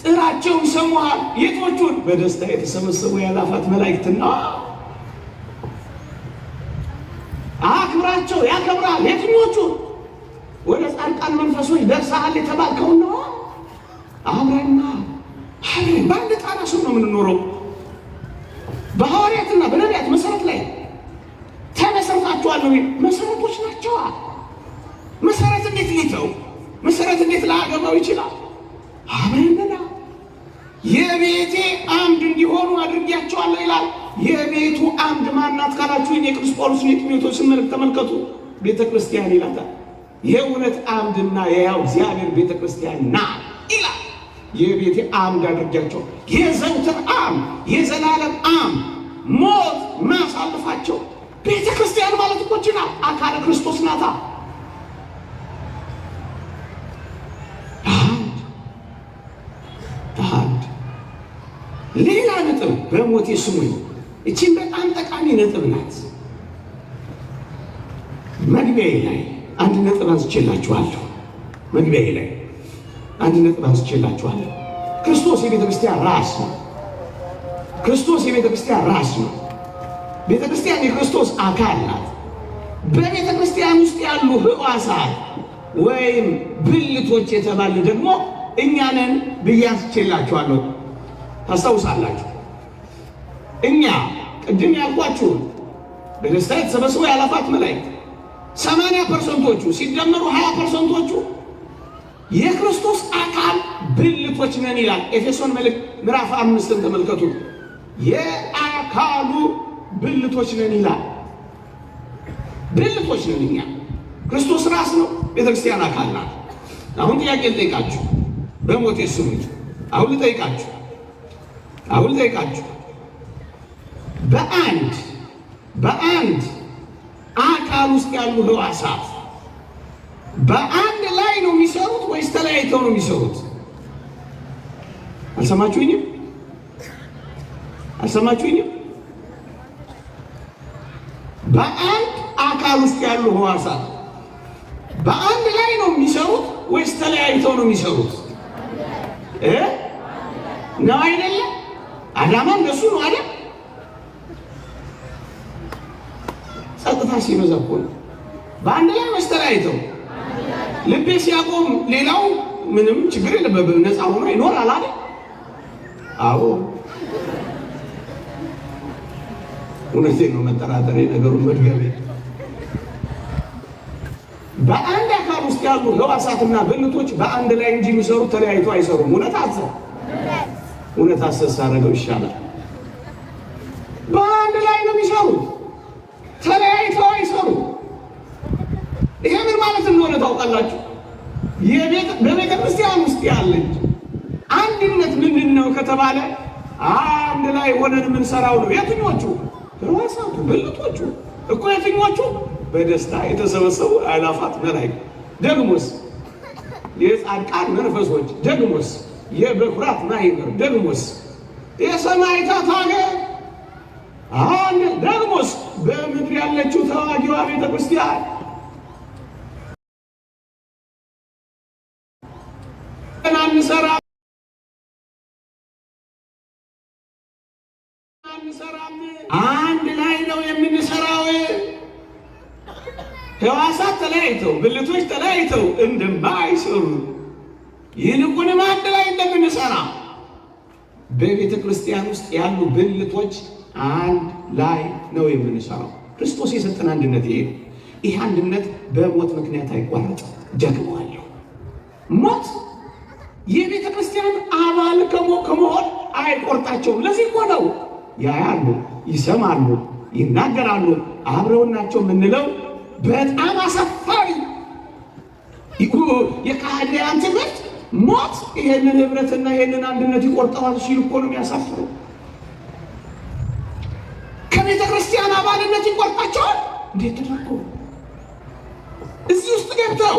ጥራቸውን ሰሙሃል። የቶቹን? በደስታ የተሰበሰቡ የአእላፋት መላእክትና አክብራቸው ያከብራል። የትኞቹን? ወደ ጻድቃን መንፈሶች ደርሰሃል የተባልከው ነው። አብረና አብረን በአንድ ጣራ ስር ነው የምንኖረው። በሐዋርያትና በነቢያት መሰረት ላይ ተመሰርታችኋል ነው። መሰረቶች ናቸው። መሰረት እንዴት ሊተው? መሰረት እንዴት ላያገባው ይችላል? አብረንና የቤቴ አምድ እንዲሆኑ አድርጌያቸዋለሁ ይላል። የቤቱ አምድ ማናት ካላችሁ የቅዱስ ጳውሎስ የጢሞቴዎስን መልእክት ተመልከቱ። ቤተ ክርስቲያን ይላታል። የእውነት አምድና የያው እግዚአብሔር ቤተ ክርስቲያን ና ይላል። የቤቴ አምድ አድርጌያቸው፣ የዘውትር አምድ፣ የዘላለም አምድ፣ ሞት ማሳልፋቸው። ቤተ ክርስቲያን ማለት እኮ ችና አካለ ክርስቶስ ናታ። ሌላ ነጥብ በሞቴ ስሙኝ። እቺን በጣም ጠቃሚ ነጥብ ናት። መግቢያዬ ላይ አንድ ነጥብ አንስቼላችኋለሁ። መግቢያዬ ላይ አንድ ነጥብ አንስቼላችኋለሁ። ክርስቶስ የቤተ ክርስቲያን ራስ ነው። ክርስቶስ የቤተ ክርስቲያን ራስ ነው። ቤተ ክርስቲያን የክርስቶስ አካል ናት። በቤተ ክርስቲያን ውስጥ ያሉ ሕዋሳት ወይም ብልቶች የተባሉ ደግሞ እኛ ነን ብዬ አንስቼላችኋለሁ። ታስታውሳላችሁ? እኛ ቅድም ያልኳችሁ በደስታ የተሰበሰቡ የአእላፋት መላእክት 80% ሲደመሩ 20% የክርስቶስ አካል ብልቶች ነን ይላል። ኤፌሶን መልእክት ምዕራፍ 5 ተመልከቱ። የአካሉ ብልቶች ነን ይላል። ብልቶች ነን እኛ። ክርስቶስ ራስ ነው፣ ቤተክርስቲያን አካል ናት። አሁን ጥያቄ ልጠይቃችሁ፣ በሞቴ ስሙኝ። አሁን ልጠይቃችሁ በአንድ አካል ውስጥ ያሉ ሕዋሳት በአንድ ላይ ነው የሚሰሩት ወይስ ተለያይተው ነው የሚሰሩት? አልሰማችሁኝም? በአንድ አካል ውስጥ ያሉ ሕዋሳት በአንድ ላይ ነው የሚሰሩት ወይስ ተለያይተው ነው የሚሰሩት? ነው አይደለም? አዳማ እንደሱ ነው አይደል? ጸጥታ ሲበዛ እኮ ነው። በአንድ ላይ መስተላይተው ልቤ ሲያቆም ሌላው ምንም ችግር የለበትም፣ ነፃ ሆኖ ይኖራል አይደል? አዎ እውነቴን ነው። መጠራጠሬ ነገሩን መድገሜ። በአንድ አካል ውስጥ ያሉ ሕዋሳትና ብልቶች በአንድ ላይ እንጂ የሚሰሩት ተለያይተው አይሰሩም። እውነት አሰሳ አደረገው ይሻላል። በአንድ ላይ ነው የሚሰሩት፣ ተለያይተው አይሰሩም። ይሄ ምን ማለት እንደሆነ ታውቃላችሁ? በቤተ ክርስቲያን ውስጥ ያለች አንድነት ምንድን ነው ከተባለ አንድ ላይ ሆነን የምንሰራው ነው። የትኞቹ? ሕዋሳቱ ብልቶቹ እኮ የትኞቹ? በደስታ የተሰበሰቡ አእላፋት መላእክት፣ ደግሞስ የጻድቃን መንፈሶች፣ ደግሞስ የበኩራት ማህበር፣ ደግሞስ የሰማዕታት ሀገር፣ አንድ ደግሞስ በምድር ያለችው ተዋጊዋ ቤተ ክርስቲያን። አንድ ላይ ነው የምንሰራው። ሕዋሳት ተለያይተው ብልቶች ተለያይተው እንደማይሰሩ ይልቁንም አንድ ላይ እንደምንሰራ በቤተ ክርስቲያን ውስጥ ያሉ ብልቶች አንድ ላይ ነው የምንሰራው። ክርስቶስ የሰጠን አንድነት ይሄ ነው። ይህ አንድነት በሞት ምክንያት አይቋረጥም። ደግመዋለሁ፣ ሞት የቤተ ክርስቲያን አባል ከመሆን አይቆርጣቸውም። ለዚህ እኮ ነው ያያሉ፣ ይሰማሉ፣ ይናገራሉ፣ አብረውን ናቸው የምንለው። በጣም አሳፋሪ የካህዲያን ትምህርት ሞት ይሄንን ህብረትና ይሄንን አንድነት ይቆርጠዋል ሲሉ እኮ ነው የሚያሳፍረው። ከቤተ ክርስቲያን አባልነት ይቆርጣቸዋል። እንዴት ተደርጎ እዚህ ውስጥ ገብተው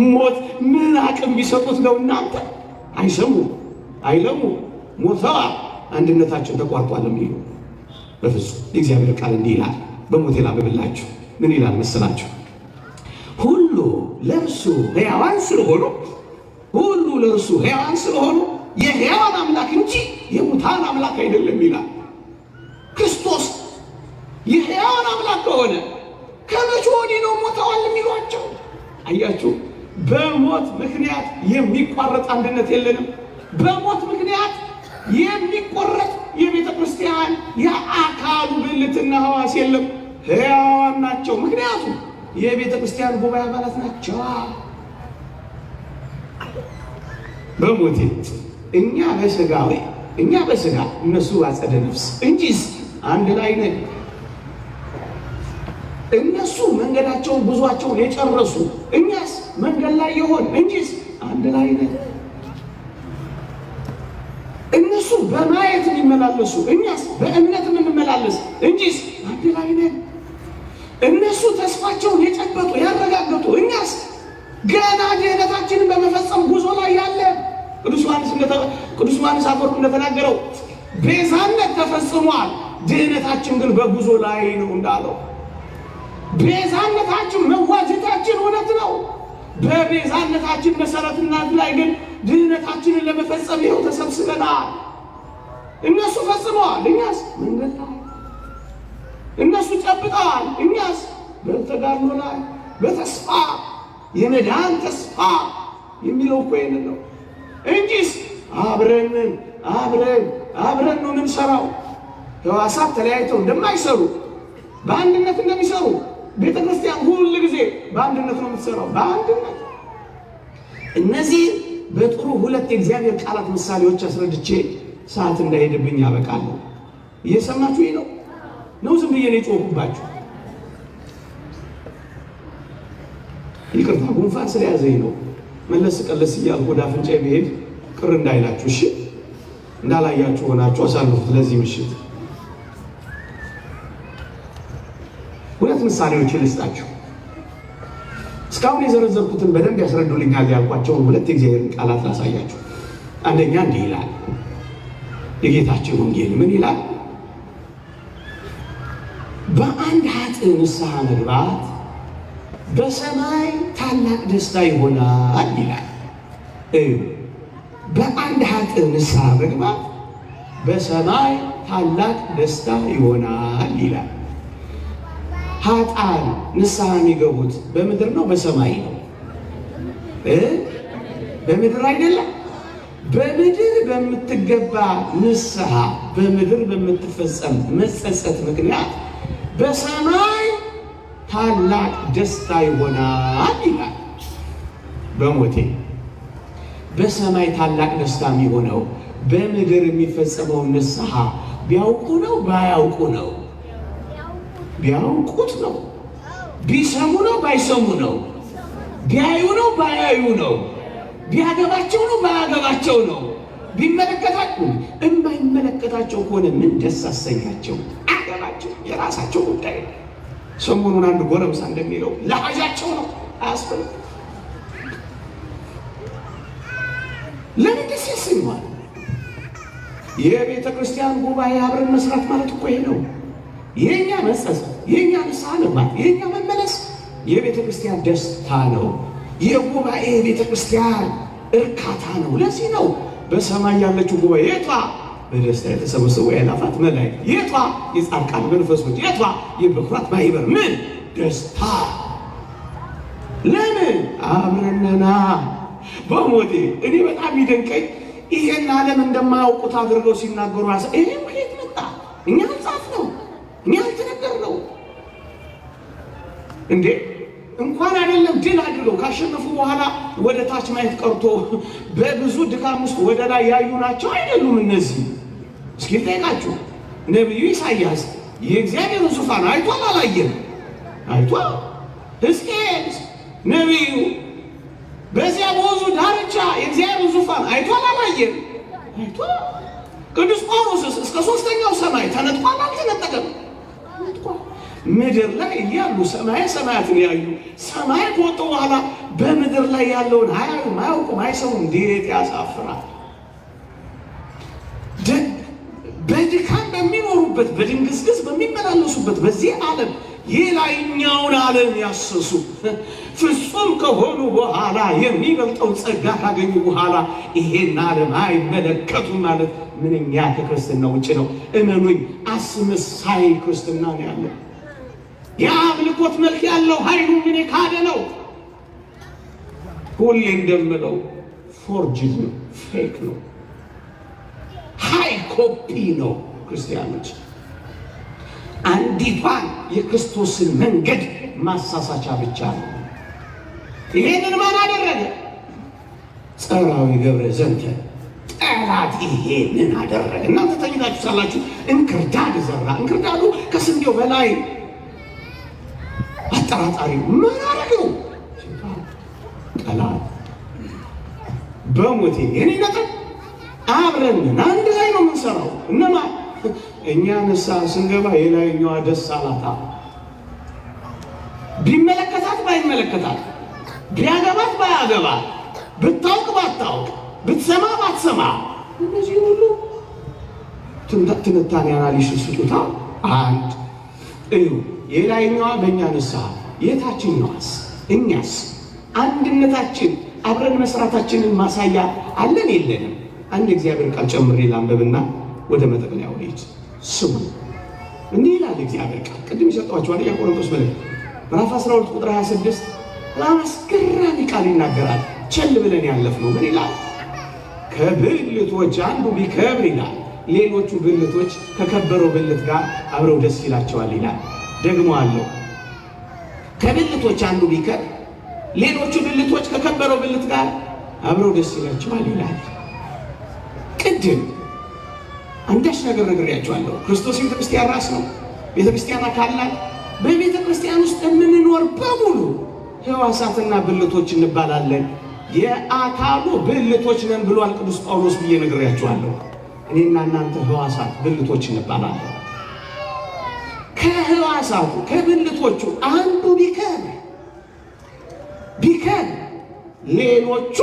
ሞት ምን አቅም ቢሰጡት ነው እናንተ? አይሰሙ አይለሙ ሞተዋል፣ አንድነታቸው ተቋርጧል የሚሉ በፍጹም። የእግዚአብሔር ቃል እንዲህ ይላል። በሞቴ ላንብብላችሁ። ምን ይላል መሰላችሁ? ሁሉ ለእርሱ ሕያዋን ስለሆኑ ሁሉ ለእርሱ ሕያዋን ስለሆኑ የሕያዋን አምላክ እንጂ የሙታን አምላክ አይደለም ይላል። ክርስቶስ የሕያዋን አምላክ ከሆነ ከመቼ ወዲህ ነው ሞተዋል የሚሏቸው? አያችሁ፣ በሞት ምክንያት የሚቋረጥ አንድነት የለንም። በሞት ምክንያት የሚቆረጥ የቤተ ክርስቲያን የአካሉ ብልትና ሕዋስ የለም። ሕያዋን ናቸው። ምክንያቱም የቤተ ክርስቲያን ጉባኤ አባላት ናቸው። በሞቴ እኛ በሥጋዊ እኛ በሥጋ እነሱ ባጸደ ነፍስ እንጂስ አንድ ላይ ነን። እነሱ መንገዳቸውን ጉዟቸውን የጨረሱ እኛስ መንገድ ላይ የሆን እንጂስ አንድ ላይ ነን። እነሱ በማየት የሚመላለሱ እኛስ በእምነት የምንመላለስ እንጂስ አንድ ላይ ነን። እነሱ ተስፋቸውን የጨበጡ ያረጋገጡ እኛስ ገና ድህነታችንን በመፈጸም ጉዞ ላይ ያለ ቅዱስ ዮሐንስ አፈወርቅ እንደተናገረው ቤዛነት ተፈጽሟል፣ ድህነታችን ግን በጉዞ ላይ ነው እንዳለው። ቤዛነታችን መዋጀታችን እውነት ነው። በቤዛነታችን መሰረትናት ላይ ግን ድህነታችንን ለመፈጸም ይኸው ተሰብስበናል። እነሱ ፈጽመዋል፣ እኛስ መንገድ ላይ። እነሱ ጨብጠዋል፣ እኛስ በተጋድሎ ላይ በተስፋ የመዳን ተስፋ የሚለው እኮ ይህንን ነው እንጂስ አብረን ነው የምንሰራው። ሕዋሳት ተለያይተው እንደማይሰሩ በአንድነት እንደሚሰሩ ቤተ ክርስቲያን ሁል ጊዜ በአንድነት ነው የምትሰራው፣ በአንድነት። እነዚህ በጥሩ ሁለት የእግዚአብሔር ቃላት ምሳሌዎች አስረድቼ ሰዓት እንዳይሄድብኝ ያበቃለሁ። እየሰማችሁ ነው? ዝም ብዬ ነው የጮህኩባችሁ? ይቅርታ፣ ጉንፋን ስለያዘኝ ነው። መለስ ቀለስ እያልኩ ወደ አፍንጫዬ ብሄድ ቅር እንዳይላችሁ እሺ። እንዳላያችሁ ሆናችሁ አሳልፉት ለዚህ ምሽት። ሁለት ምሳሌዎች ልስጣችሁ። እስካሁን የዘረዘርኩትን በደንብ ያስረዱልኛል ያልኳቸውን ሁለት የእግዚአብሔር ቃላት ላሳያችሁ። አንደኛ እንዲህ ይላል የጌታችን ወንጌል። ምን ይላል? በአንድ ኃጥእ ንስሐ መግባት በሰማይ ታላቅ ደስታ ይሆናል ይላል። በአንድ ኃጥእ ንስሐ መግባት በሰማይ ታላቅ ደስታ ይሆናል ይላል። ኃጥአን ንስሐ የሚገቡት በምድር ነው በሰማይ ነው? በምድር አይደለም። በምድር በምትገባ ንስሐ በምድር በምትፈጸም መጸጸት ምክንያት በሰማይ ታላቅ ደስታ ይሆናል ይላል። በሞቴ በሰማይ ታላቅ ደስታ የሚሆነው በምድር የሚፈጸመው ንስሐ ቢያውቁ ነው ባያውቁ ነው? ቢያውቁት ነው። ቢሰሙ ነው ባይሰሙ ነው? ቢያዩ ነው ባያዩ ነው? ቢያገባቸው ነው ባያገባቸው ነው? ቢመለከታቸው የማይመለከታቸው ከሆነ ምን ደስ አሰኛቸው? አገባቸው፣ የራሳቸው ጉዳይ። ሰሞኑን አንድ ጎረምሳ እንደሚለው ለሀጃቸው ነው፣ አያስፈልግም። ለምን ደስ ያሰኘዋል? የቤተ ክርስቲያን ጉባኤ አብረን መስራት ማለት እኮ ይሄ ነው። የኛ መጸጸት፣ የኛ ንስሐ መግባት፣ የኛ መመለስ የቤተ ክርስቲያን ደስታ ነው። የጉባኤ ቤተ ክርስቲያን እርካታ ነው። ለዚህ ነው በሰማይ ያለችው ጉባኤ የቷ? በደስታ የተሰበሰቡ የአእላፋት መላእክት። የቷ? የጻድቃን መንፈሶች። የቷ? የበኩራት ማህበር። ምን ደስታ! ለምን? አብረንና በሞቴ እኔ በጣም ይደንቀኝ ይሄን ዓለም እንደማያውቁት አድርገው ሲናገሩ ይሄ ከየት መጣ? እኛ አልጻፍ ነው፣ እኛ አልተነገር ነው እንዴ? እንኳን አይደለም ድል አድርገው ካሸነፉ በኋላ ወደ ታች ማየት ቀርቶ በብዙ ድካም ውስጥ ወደ ላይ ያዩ ናቸው አይደሉም? እነዚህ እስኪ ጠይቃችሁ። ነቢዩ ኢሳያስ የእግዚአብሔርን ዙፋን አይቷል አላየም? አይቷል። ሕዝቅኤል ነቢዩ በዚያ በወንዙ ዳርቻ የእግዚአብሔርን ዙፋን አይቷል አላየም? አይቷል። ቅዱስ ጳውሎስስ እስከ ሦስተኛው ሰማይ ተነጥቋል አልተነጠቀም? ምድር ላይ እያሉ ሰማየ ሰማያትን ያዩ፣ ሰማይ ከወጡ በኋላ በምድር ላይ ያለውን አያዩም፣ አያውቁም፣ አይሰሙም። እንዴት ያሳፍራል! በድካም በሚኖሩበት በድንግዝግዝ በሚመላለሱበት በዚህ ዓለም የላይኛውን ዓለም ያሰሱ ፍጹም ከሆኑ በኋላ የሚበልጠውን ጸጋ ካገኙ በኋላ ይሄን ዓለም አይመለከቱም ማለት ምንኛ ከክርስትና ውጭ ነው። እመኑኝ፣ አስመሳይ ክርስትና ነው ያለው። የአምልኮት መልክ ያለው ኃይሉ ምን የካደ ነው። ሁሌ እንደምለው ፎርጅድ ነው፣ ፌክ ነው፣ ሃይ ኮፒ ነው። ክርስቲያኖች አንዲቷን የክርስቶስን መንገድ ማሳሳቻ ብቻ ነው። ይሄንን ማን አደረገ? ጸራዊ ገብረ ዘንተ ጠላት ይሄንን አደረገ። እናንተ ተኝታችሁ ሳላችሁ እንክርዳድ ዘራ። እንክርዳዱ ከስንዴው በላይ አጠራጣሪ ምን አደረገው? ጠላት በሞቴ የኔ ነገር አብረን አንድ ላይ ነው የምንሰራው። እነማ እኛ ንስሐ ስንገባ የላይኛዋ ደስ አላታ። ቢመለከታት ባይመለከታት፣ ቢያገባት ባያገባት፣ ብታውቅ ባታውቅ፣ ብትሰማ ባትሰማ፣ እነዚህ ሁሉ ትንታኔ አናሊሲስ ስጡታ። አንድ እዩ። የላይኛዋ በእኛ ንስሐ፣ የታችኛዋስ? እኛስ አንድነታችን አብረን መስራታችንን ማሳያ አለን የለንም? አንድ እግዚአብሔር ቃል ጨምሬ ላንብብና ወደ መጠቅለያው ልሂድ። ስሙ። እንዲህ ይላል እግዚአብሔር ቃል። ቅድም የሰጠኋቸው አንደኛ ቆሮንቶስ መልእክት ምዕራፍ 12 ቁጥር 26 በጣም አስገራሚ ቃል ይናገራል። ቸል ብለን ያለፍነው ምን ይላል? ከብልቶች አንዱ ቢከብር ይላል፣ ሌሎቹ ብልቶች ከከበረው ብልት ጋር አብረው ደስ ይላቸዋል ይላል። ደግሞ አለው ከብልቶች አንዱ ቢከብር፣ ሌሎቹ ብልቶች ከከበረው ብልት ጋር አብረው ደስ ይላቸዋል ይላል። ቅድም አንዳች ነገር ነግሬያቸዋለሁ። ክርስቶስ ቤተክርስቲያን ራስ ነው። ቤተክርስቲያን አካል ናት። በቤተክርስቲያን ውስጥ የምንኖር በሙሉ ሕዋሳትና ብልቶች እንባላለን። የአካሉ ብልቶች ነን ብሏል ቅዱስ ጳውሎስ ብዬ ነግሬያቸዋለሁ። እኔና እናንተ ሕዋሳት ብልቶች እንባላለን። ከሕዋሳቱ ከብልቶቹ አንዱ ቢከብር ሌሎቹ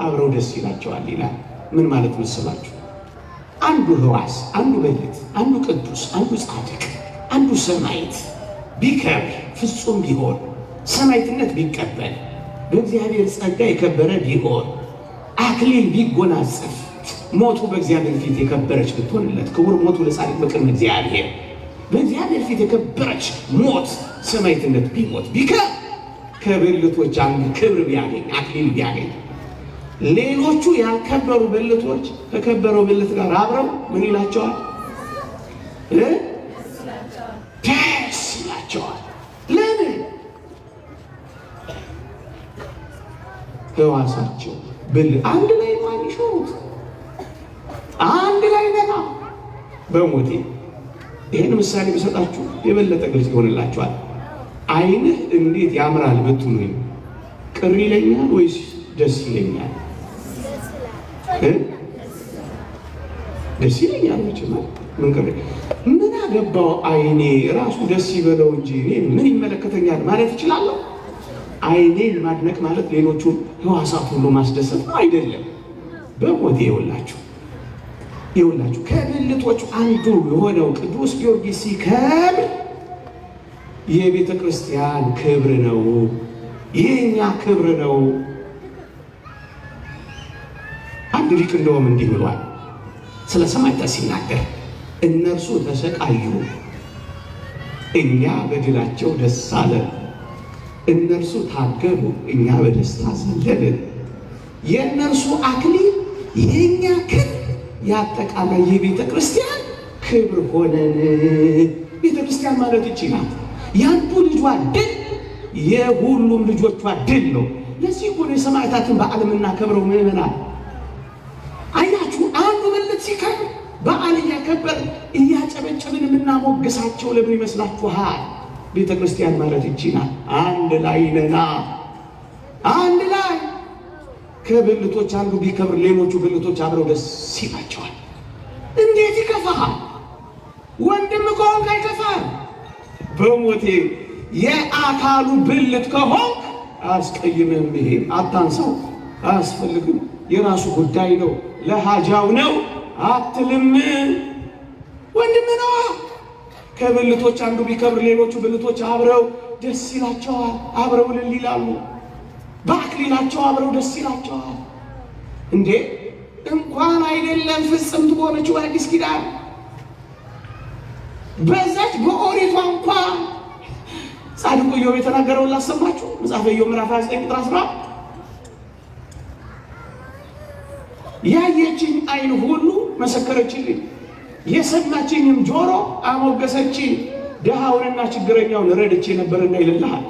አብረው ደስ ይላቸዋል ይላል። ምን ማለት መሰላችሁ? አንዱ ሕዋስ፣ አንዱ ብልት፣ አንዱ ቅዱስ፣ አንዱ ጻድቅ፣ አንዱ ሰማዕት ቢከብር፣ ፍጹም ቢሆን፣ ሰማዕትነት ቢቀበል፣ በእግዚአብሔር ጸጋ የከበረ ቢሆን፣ አክሊል ቢጎናጸፍ፣ ሞቱ በእግዚአብሔር ፊት የከበረች ብትሆንለት፣ ክቡር ሞቱ ለጻድቅ በቅድመ እግዚአብሔር፣ በእግዚአብሔር ፊት የከበረች ሞት ሰማዕትነት ቢሞት ቢከብር፣ ከብልቶች አንዱ ክብር ቢያገኝ፣ አክሊል ቢያገኝ፣ ሌሎቹ ያልከበሩ ብልቶች ከከበረው ብልት ጋር አብረው ምን ይላቸዋል? ደስ ይላቸዋል። ለምን? ሕዋሳቸው አንድ ላይ ማን ይሾሩት? አንድ ላይ ነና። በሞቴ ይህን ምሳሌ ብሰጣችሁ የበለጠ ግልጽ ይሆንላችኋል። ዓይንህ እንዴት ያምራል ብትሉኝ ቅር ይለኛል ወይስ ደስ ይለኛል? ደስ ይለኛል። ምን አገባው ዓይኔ ራሱ ደስ ይበለው እንጂ እኔ ምን ይመለከተኛል ማለት እችላለሁ? ዓይኔን ማድነቅ ማለት ሌሎቹን ሕዋሳት ሁሉ ማስደሰት ነው አይደለም። በሞቴ ይኸውላችሁ ከብልቶቹ አንዱ የሆነው ቅዱስ ጊዮርጊስ ሲከብር የቤተ ክርስቲያን ክብር ነው፣ የእኛ ክብር ነው። አንድ ሊቅ እንደውም እንዲህ ብሏል ስለ ሰማዕታት ሲናገር፣ እነርሱ ተሰቃዩ፣ እኛ በድላቸው ደስ አለን። እነርሱ ታገሉ፣ እኛ በደስታ ዘለልን። የእነርሱ አክሊል የእኛ ክብር፣ ያጠቃላይ የቤተ ክርስቲያን ክብር ሆነን። ቤተ ክርስቲያን ማለት ይችላል ያንዱ ልጇ ድል የሁሉም ልጆቿ ድል ነው። ለዚህ እኮ ነው የሰማዕታትን በዓል የምናከብረው ምዕመናን። አያችሁ፣ አንዱ ብልት ሲከብር በዓል እያከበር እያጨበጨብን የምናሞግሳቸው ለምን ይመስላችኋል? ቤተ ክርስቲያን ማለት ይችላል አንድ ላይ ነና። አንድ ላይ ከብልቶች አንዱ ቢከብር ሌሎቹ ብልቶች አብረው ደስ ይላቸዋል። እንዴት ይከፋሃል? ወንድም ከሆንክ አይከፋል። በሞቴ የአካሉ ብልት ከሆንክ አያስቀይምም። ይሄ አታንሳው፣ አያስፈልግም፣ የራሱ ጉዳይ ነው፣ ለሃጃው ነው አትልም። ወንድም ነው። ከብልቶች አንዱ ቢከብር ሌሎቹ ብልቶች አብረው ደስ ይላቸዋል፣ አብረው እልል ይላሉ። በአክሊላቸው አብረው ደስ ይላቸዋል። እንዴ እንኳን አይደለም ፍጽምት በሆነችው አዲስ ኪዳን በዛች በኦሪቷ እንኳን ጻድቁ ኢዮብ የተናገረውን ላሰማችሁ። መጽሐፈ ኢዮብ ምዕራፍ 29 ቁጥር 10 ያየችኝ ዓይን ሁሉ መሰከረችልኝ፣ የሰማችኝም ጆሮ አሞገሰችኝ። ድሃውንና ችግረኛውን ረድቼ ነበርና ይልልሃል።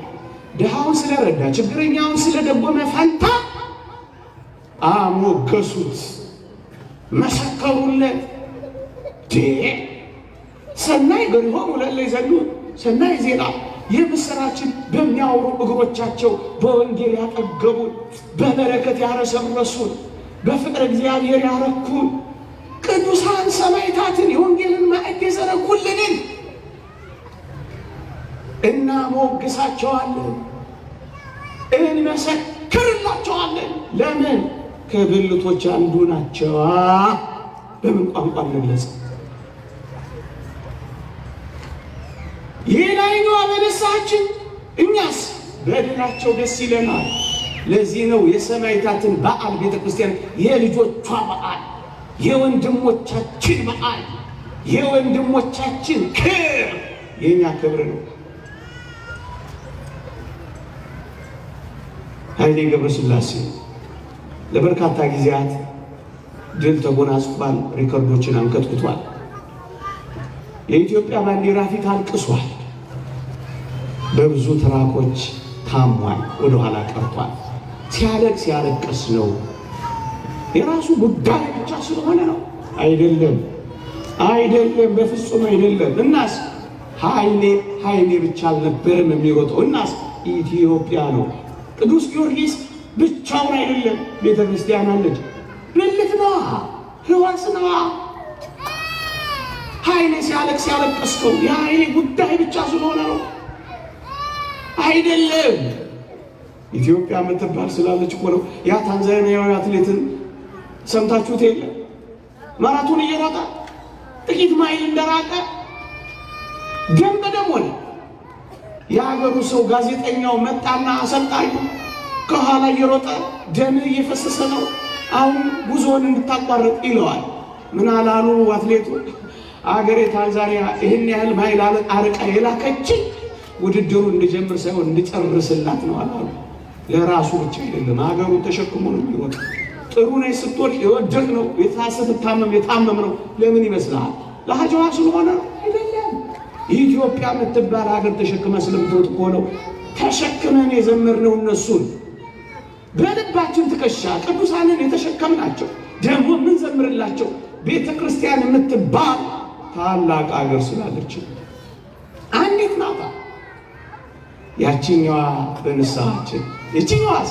ድሃውን ስለረዳ ችግረኛውን ስለደጎመ ፈንታ አሞገሱት፣ መሰከሩለት። ሰናይ ገሪሆሙ ለእለ ይዘሉን፣ ሰናይ ዜና የምስራችን በሚያወሩ እግሮቻቸው በወንጌል ያጠገቡን፣ በበረከት ያረሰረሱን፣ በፍቅረ እግዚአብሔር ያረኩን ቅዱሳን ሰማዕታትን የወንጌልን ማዕድ የዘረጉልንን እናሞግሳቸዋለን፣ እንመሰክርላቸዋለን። ለምን? ከብልቶች አንዱ ናቸዋ። በምን ቋንቋ እንግለጽ? የላይኛዋ በደስታችን፣ እኛስ በድላቸው ደስ ይለናል። ለዚህ ነው የሰማዕታትን በዓል ቤተ ክርስቲያን የልጆቿ በዓል፣ የወንድሞቻችን በዓል፣ የወንድሞቻችን ክብር የኛ ክብር ነው። ኃይሌ ገብረስላሴ ለበርካታ ጊዜያት ድል ተጎናጽፏል፣ ሪከርዶችን አንከትክቷል። የኢትዮጵያ ባንዲራ ፊት አልቅሷል፣ በብዙ ትራኮች ታሟል፣ ወደኋላ ቀርቷል። ሲያለቅስ ያለቀስ ነው የራሱ ጉዳይ ብቻ ስለሆነ ነው? አይደለም፣ አይደለም፣ በፍጹም አይደለም። እናስ ኃይሌ ብቻ አልነበረም የሚሮጠው፣ እናስ ኢትዮጵያ ነው። ቅዱስ ጊዮርጊስ ብቻውን አይደለም፣ ቤተ ክርስቲያን አለች። ብልት ነዋ፣ ሕዋስ ነዋ። ኃይሌ ሲያለቅስ ያለቀስከው የኃይሌ ጉዳይ ብቻ ስለሆነ ነው? አይደለም። ኢትዮጵያ የምትባል ስላለች እኮ ነው። ያ ታንዛኒያዊ አትሌትን ሰምታችሁት የለ? ማራቶን እየሮጠ ጥቂት ማይል እንደራቀ ደም በደም ሆነ። የሀገሩ ሰው ጋዜጠኛው መጣና አሰልጣኙ ከኋላ እየሮጠ ደም እየፈሰሰ ነው፣ አሁን ጉዞውን እንድታቋርጥ ይለዋል። ምን አላሉ አትሌቱ? አገሬ ታንዛኒያ ይህን ያህል ማይል አርቃ የላከችኝ ውድድሩን እንድጀምር ሳይሆን እንድጨርስላት ነው አላሉ። ለራሱ ብቻ አይደለም፣ ሀገሩን ተሸክሞ ነው የሚሮጥ። ጥሩ ነው ስትወድቅ የወደቅ ነው፣ ስትታመም የታመም ነው። ለምን ይመስልሃል? ለሀጃዋ ስለሆነ ነው? አይደለም። ኢትዮጵያ የምትባል ሀገር ተሸክመ ስለምትወጥ እኮ ነው። ተሸክመን የዘመርነው እነሱን በልባችን ትከሻ ቅዱሳንን የተሸከምናቸው ደግሞ የምንዘምርላቸው ቤተ ክርስቲያን የምትባል ታላቅ ሀገር ስላለች አንዲት ናታ። ያቺኛዋ በንስሐችን፣ የቺኛዋስ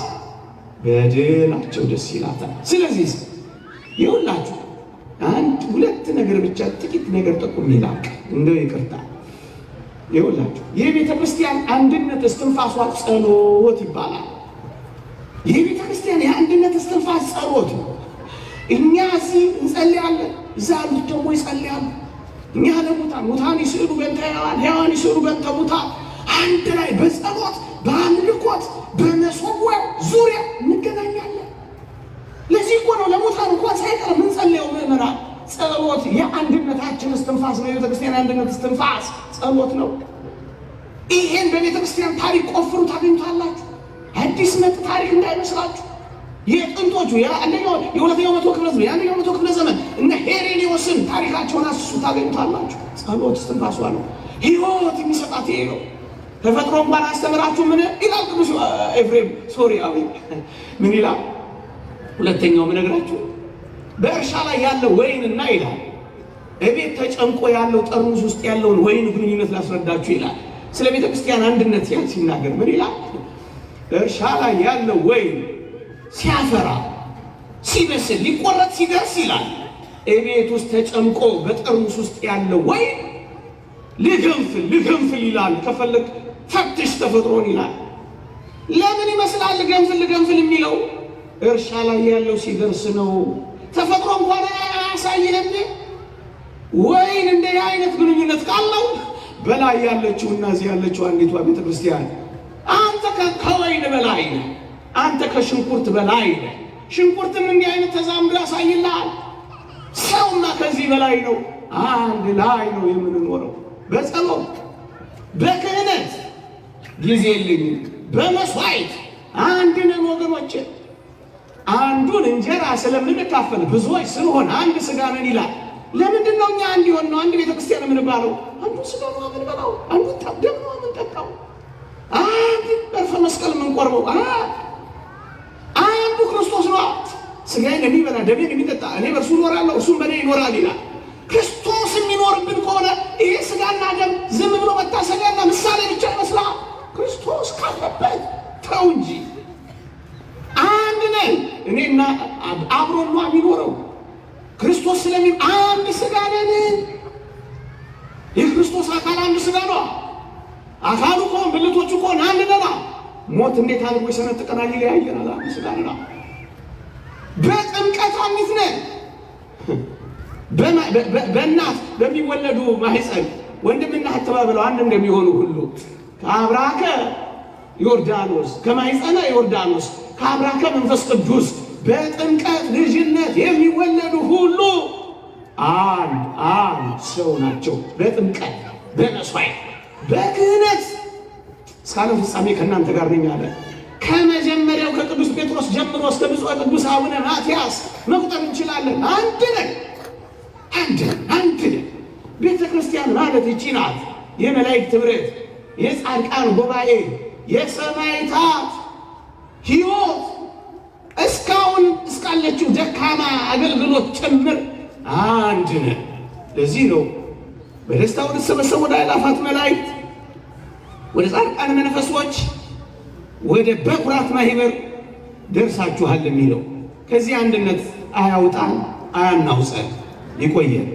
በድላቸው ደስ ይላታል። ስለዚህ ይኸውላችሁ አንድ ሁለት ነገር ብቻ ጥቂት ነገር ጠቁም ይላል እንደው ይቅርታ። ይኸውላችሁ የቤተ ክርስቲያን አንድነት እስትንፋሷ ጸሎት ይባላል። የቤተ ክርስቲያን የአንድነት እስትንፋስ ጸሎት ነው። እኛ እዚህ እንጸልያለን፣ እዛ ያሉት ደግሞ ይጸልያሉ። እኛ ለሙታን ሙታን ይስዕሉ በእንተ ሕያዋን ሕያዋን ይስዕሉ በእንተ ሙታን አንድ ላይ በጸሎት በአምልኮት በመሰዊያው ዙሪያ እንገናኛለን። ለዚህ እኮ ነው ለሙታን እንኳን ሳይቀር የምንጸልየው። ምዕመናን ጸሎት የአንድነታችን እስትንፋስ ነው። የቤተ ክርስቲያን የአንድነት እስትንፋስ ጸሎት ነው። ይሄን በቤተ ክርስቲያን ታሪክ ቆፍሩ ታገኙታላችሁ። አዲስ መጥ ታሪክ እንዳይመስላችሁ። የጥንቶቹ የሁለተኛው መቶ ክፍለ ዘመን የአንደኛው መቶ ክፍለ ዘመን እነ ሄሬኔዎስን ታሪካቸውን አስሱ ታገኙታላችሁ። ጸሎት እስትንፋሷ ነው። ሕይወት የሚሰጣት ይሄ ነው። ተፈጥሮ እንኳን አስተምራችሁ ምን ይላል ቅዱስ ኤፍሬም ሶርያዊ? ምን ይላል? ሁለተኛው ምነግራችሁ በእርሻ ላይ ያለው ወይንና ይላል እቤት ተጨምቆ ያለው ጠርሙስ ውስጥ ያለውን ወይን ግንኙነት ላስረዳችሁ ይላል። ስለ ቤተ ክርስቲያን አንድነት ያን ሲናገር ምን ይላል? እርሻ ላይ ያለው ወይን ሲያፈራ ሲበስል ሊቆረጥ ሲደርስ ይላል እቤት ውስጥ ተጨምቆ በጠርሙስ ውስጥ ያለው ወይን ልገንፍል ይላል። ከፈለግ ፈትሽ ተፈጥሮን ይላል። ለምን ይመስላል ገንፍል የሚለው? እርሻ ላይ ያለው ሲደርስ ነው። ተፈጥሮ እንኳን አያሳየህም። ወይን እንደ አይነት ግንኙነት ካለው በላይ ያለችው እና እዚህ ያለችው አንዲቷ ቤተክርስቲያን አንተ ከወይን በላይ ነህ። አንተ ከሽንኩርት በላይ ነህ። ሽንኩርትም እንዲህ አይነት ተዛምዶ ያሳይልሃል። ሰውና ከዚህ በላይ ነው። አንድ ላይ ነው የምንኖረው። በጸሎት በክህነት ጊዜ የለኝም። በመስዋዕት አንድ ነን ወገኖቼ። አንዱን እንጀራ ስለምንካፈል ብዙዎች ስንሆን አንድ ስጋ ነን ይላል። ለምንድን ነው እኛ አንድ ይሆን ነው አንድ ቤተክርስቲያን የምንባለው? አንዱ ስጋ ነው የምንበላው፣ አንዱ ደም ነው የምንጠጣው፣ አንድ በርፈ መስቀል የምንቆርበው፣ አንዱ ክርስቶስ ነው። ስጋዬን የሚበላ ደሜን የሚጠጣ እኔ በእርሱ እኖራለሁ እርሱም በእኔ ይኖራል ይላል። ክርስቶስ የሚኖርብን ከሆነ ይሄ ስጋና ደም ዝም ብሎ መታሰቢያና ምሳሌ ብቻ ይመስላል። ክርስቶስ ካለበት ተው እንጂ አንድ ነን። እኔና አብሮና የሚኖረው ክርስቶስ ስለሚል አንድ ስጋ ነን። የክርስቶስ አካል አንድ ስጋ ነው። አካሉ ከሆን ብልቶቹ ከሆን አንድ ነና። ሞት እንዴት አድርጎ ይሰነጥቀናል? ይለያየናል። አንድ ስጋ ነና። በጥምቀት አንድ ነን። በእናት በሚወለዱ ማህፀን ወንድምና እህት ተባብለው አንድ እንደሚሆኑ ሁሉ ከአብራከ ዮርዳኖስ ከማህፀነ ዮርዳኖስ ከአብራከ መንፈስ ቅዱስ በጥምቀት ልጅነት የሚወለዱ ሁሉ አንድ ሰው ናቸው። በጥምቀት በመስዋዕት በክህነት እስከ ዓለም ፍጻሜ ከእናንተ ጋር ነኝ አለ። ከመጀመሪያው ከቅዱስ ጴጥሮስ ጀምሮ እስከ ብፁዕ ቅዱስ አቡነ ማትያስ መቁጠር እንችላለን። አንድ ነን። ቤተ ክርስቲያን ማለት ይቺ ናት። የመላእክት ኅብረት፣ የጻድቃን ጉባኤ፣ የሰማዕታት ሕይወት እስካሁን እስካለችው ደካማ አገልግሎት ጭምር አንድ ነን። ለዚህ ነው በደስታ ወደ ተሰበሰቡ ወደ አእላፋት መላእክት፣ ወደ ጻድቃን መንፈሶች፣ ወደ በኩራት ማህበር ደርሳችኋል የሚለው። ከዚህ አንድነት አያውጣን አያናውፀን። ይቆየን።